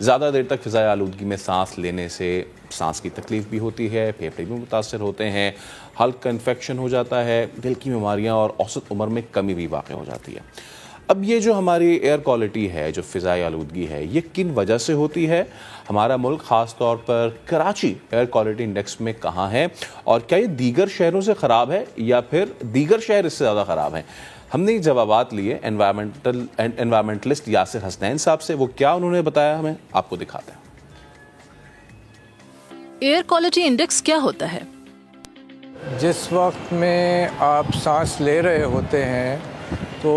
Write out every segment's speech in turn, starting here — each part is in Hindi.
ज़्यादा देर तक फ़िज़ाई आलूदगी में सांस लेने से सांस की तकलीफ़ भी होती है, फेफड़े भी मुतासर होते हैं, हल्का इन्फेक्शन हो जाता है, दिल की बीमारियाँ और औसत उम्र में कमी भी वाक़ हो जाती है। अब ये जो हमारी एयर क्वालिटी है, जो फ़िज़ाई आलूदगी है, ये किन वजह से होती है? हमारा मुल्क ख़ास तौर पर कराची एयर क्वालिटी इंडेक्स में कहाँ है और क्या ये दीगर शहरों से ख़राब है या फिर दीगर शहर इससे ज़्यादा ख़राब हैं? हमने जवाबात लिए एनवायरमेंटलिस्ट यासिर हसनैन साहब से। वो क्या उन्होंने बताया हमें, आपको दिखाते हैं। एयर क्वालिटी इंडेक्स क्या होता है? जिस वक्त में आप सांस ले रहे होते हैं तो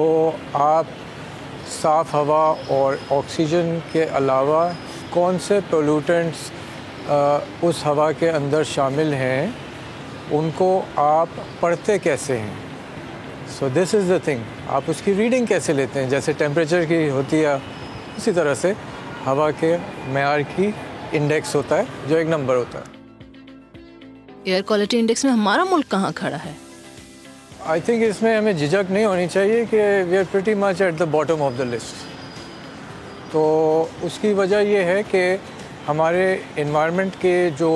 आप साफ़ हवा और ऑक्सीजन के अलावा कौन से पोल्यूटेंट्स उस हवा के अंदर शामिल हैं, उनको आप पढ़ते कैसे हैं। So this is the thing, आप उसकी रीडिंग कैसे लेते हैं। जैसे टेम्परेचर की होती है, उसी तरह से हवा के मेयार की इंडेक्स होता है, जो एक नंबर होता है। एयर क्वालिटी इंडेक्स में हमारा मुल्क कहाँ खड़ा है? आई थिंक इसमें हमें झिझक नहीं होनी चाहिए कि we are pretty much at the bottom of the list. तो उसकी वजह ये है कि हमारे इन्वायरमेंट के जो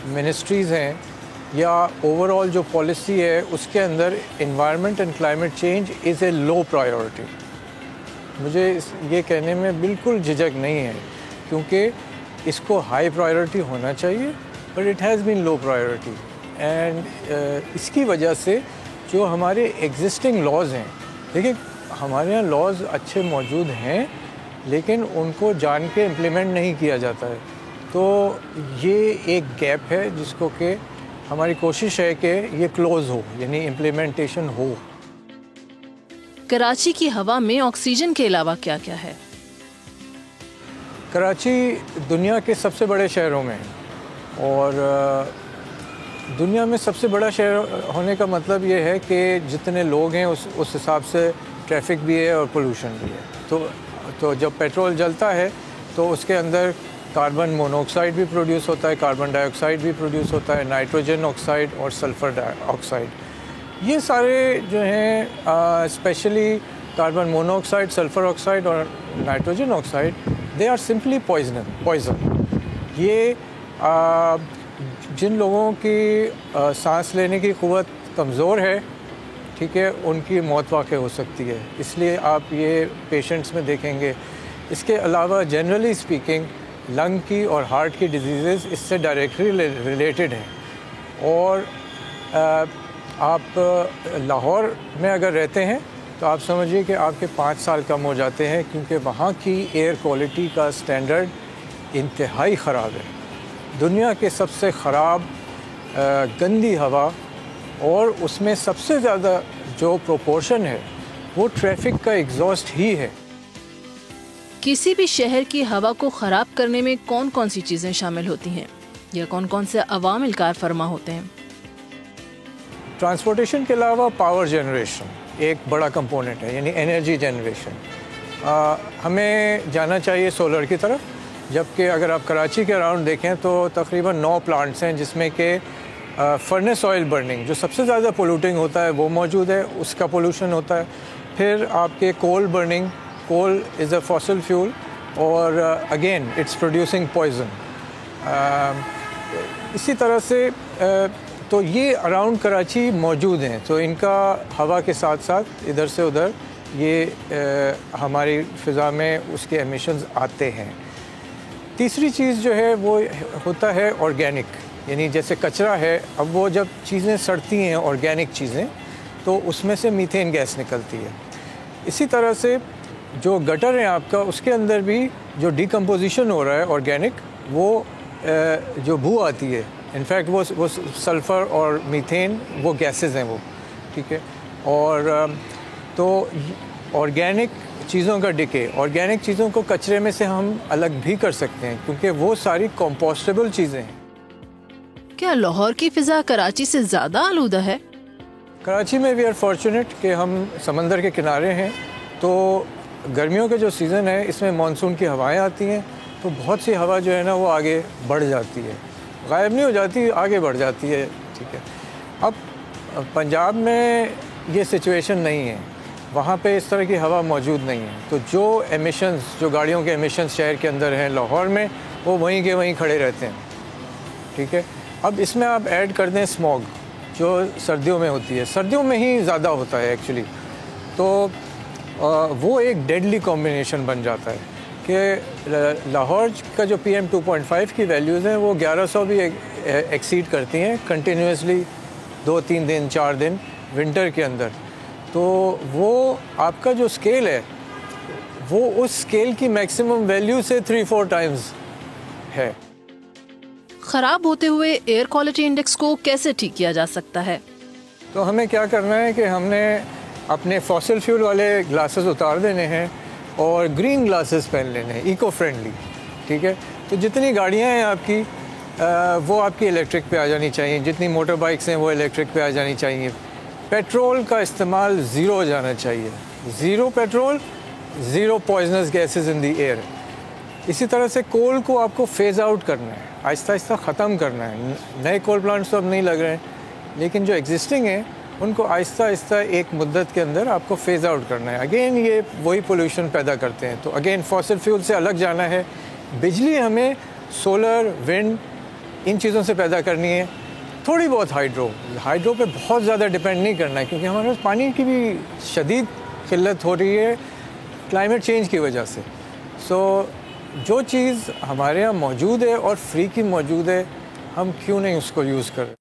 मिनिस्ट्रीज़ हैं या ओवरऑल जो पॉलिसी है, उसके अंदर environment and climate change is a low priority. मुझे ये कहने में बिल्कुल झिझक नहीं है, क्योंकि इसको हाई प्रायोरिटी होना चाहिए, but it has been low priority. And इसकी वजह से जो हमारे एग्जिस्टिंग लॉज हैं, देखिए हमारे यहाँ लॉज अच्छे मौजूद हैं, लेकिन उनको जान के इम्प्लीमेंट नहीं किया जाता है। तो ये एक गैप है जिसको कि हमारी कोशिश है कि ये क्लोज़ हो, यानी इम्प्लीमेंटेशन हो। कराची की हवा में ऑक्सीजन के अलावा क्या क्या है? कराची दुनिया के सबसे बड़े शहरों में है, और दुनिया में सबसे बड़ा शहर होने का मतलब ये है कि जितने लोग हैं उस हिसाब से ट्रैफिक भी है और पोल्यूशन भी है। तो जब पेट्रोल जलता है तो उसके अंदर कार्बन मोनोऑक्साइड भी प्रोड्यूस होता है, कार्बन डाइऑक्साइड भी प्रोड्यूस होता है, नाइट्रोजन ऑक्साइड और सल्फ़र डाइऑक्साइड। ये सारे जो हैं specially carbon monoxide, sulphur oxide और nitrogen oxide, they are simply poison. ये जिन लोगों की सांस लेने की क़ुव्वत कमज़ोर है, ठीक है, उनकी मौत वाक़ हो सकती है। इसलिए आप ये पेशेंट्स में देखेंगे। इसके अलावा जनरली स्पीकिंग लंग की और हार्ट की डिजीज़ इससे डायरेक्टली रिलेटेड हैं। और आप लाहौर में अगर रहते हैं तो आप समझिए कि आपके 5 साल कम हो जाते हैं, क्योंकि वहाँ की एयर क्वालिटी का स्टैंडर्ड इंतहाई ख़राब है। दुनिया के सबसे ख़राब गंदी हवा, और उसमें सबसे ज़्यादा जो प्रोपोर्शन है वो ट्रैफिक का एग्जॉस्ट ही है। किसी भी शहर की हवा को ख़राब करने में कौन कौन सी चीज़ें शामिल होती हैं या कौन कौन से अवामिल कार फरमा होते हैं? ट्रांसपोर्टेशन के अलावा पावर जनरेशन एक बड़ा कंपोनेंट है, यानी एनर्जी जनरेशन। हमें जाना चाहिए सोलर की तरफ, जबकि अगर आप कराची के अराउंड देखें तो तकरीबन 9 प्लांट्स हैं, जिसमें कि फर्नेस ऑयल बर्निंग जो सबसे ज़्यादा पोल्यूटिंग होता है वो मौजूद है, उसका पोल्यूशन होता है। फिर आपके coal burning, coal is a fossil fuel और अगेन इट्स प्रोड्यूसिंग पॉइजन। इसी तरह से तो ये अराउंड कराची मौजूद हैं, तो इनका हवा के साथ साथ इधर से उधर ये हमारी फ़िज़ा में उसके एमिशंस आते हैं। तीसरी चीज़ जो है वो होता है ऑर्गेनिक, यानी जैसे कचरा है, अब वो जब चीज़ें सड़ती हैं ऑर्गेनिक चीज़ें, तो उसमें से मीथेन गैस निकलती है। इसी तरह से जो गटर है आपका, उसके अंदर भी जो डिकम्पोजिशन हो रहा है ऑर्गेनिक, वो जो बू आती है, इनफैक्ट वो सल्फ़र और मीथेन वो गैसेस हैं वो, ठीक है। और तो ऑर्गेनिक चीज़ों का डिके, ऑर्गेनिक चीज़ों को कचरे में से हम अलग भी कर सकते हैं, क्योंकि वो सारी कंपोस्टेबल चीज़ें हैं। क्या लाहौर की फ़िज़ा कराची से ज़्यादा आलूदा है? कराची में वी आर फॉर्चुनेट कि हम समंदर के किनारे हैं, तो गर्मियों के जो सीज़न है इसमें मानसून की हवाएं आती हैं, तो बहुत सी हवा जो है ना वो आगे बढ़ जाती है, गायब नहीं हो जाती, आगे बढ़ जाती है, ठीक है। अब पंजाब में ये सिचुएशन नहीं है, वहाँ पे इस तरह की हवा मौजूद नहीं है। तो जो एमिशंस, जो गाड़ियों के एमिशंस शहर के अंदर हैं लाहौर में, वो वहीं के वहीं खड़े रहते हैं, ठीक है। अब इसमें आप ऐड कर दें स्मॉग, जो सर्दियों में होती है, सर्दियों में ही ज़्यादा होता है एक्चुअली, तो वो एक डेडली कॉम्बिनेशन बन जाता है कि लाहौर का जो PM 2.5 की वैल्यूज़ हैं वो 1100 भी एक्सीड करती हैं कंटिन्यूसली 2-3 दिन 4 दिन विंटर के अंदर। तो वो आपका जो स्केल है वो उस स्केल की मैक्सिमम वैल्यू से 3-4 टाइम्स है। खराब होते हुए एयर क्वालिटी इंडेक्स को कैसे ठीक किया जा सकता है? तो हमें क्या करना है कि हमने अपने फॉसिल फ्यूल वाले ग्लासेस उतार देने हैं और ग्रीन ग्लासेस पहन लेने हैं, इको फ्रेंडली, ठीक है। तो जितनी गाड़ियां हैं आपकी वो आपकी इलेक्ट्रिक पे आ जानी चाहिए, जितनी मोटर बाइक्स हैं वो इलेक्ट्रिक पे आ जानी चाहिए। पेट्रोल का इस्तेमाल ज़ीरो हो जाना चाहिए, zero petrol, zero poisonous gases in the air. इसी तरह से कोल को आपको फेज़ आउट करना है, आहिस्ता आहिस्ता ख़त्म करना है। नए कोल प्लांट्स तो अब नहीं लग रहे हैं, लेकिन जो एग्जिस्टिंग हैं उनको आहिस्ता आहिस्ता एक मुद्दत के अंदर आपको फेज़ आउट करना है। अगेन ये वही पोल्यूशन पैदा करते हैं, तो अगेन फॉसिल फ्यूल से अलग जाना है। बिजली हमें सोलर, विंड, इन चीज़ों से पैदा करनी है। थोड़ी बहुत हाइड्रो पे बहुत ज़्यादा डिपेंड नहीं करना है, क्योंकि हमारे पास पानी की भी शदीद किल्लत हो रही है क्लाइमेट चेंज की वजह से। सो जो चीज़ हमारे यहाँ मौजूद है और फ्री की मौजूद है, हम क्यों नहीं उसको यूज़ करें।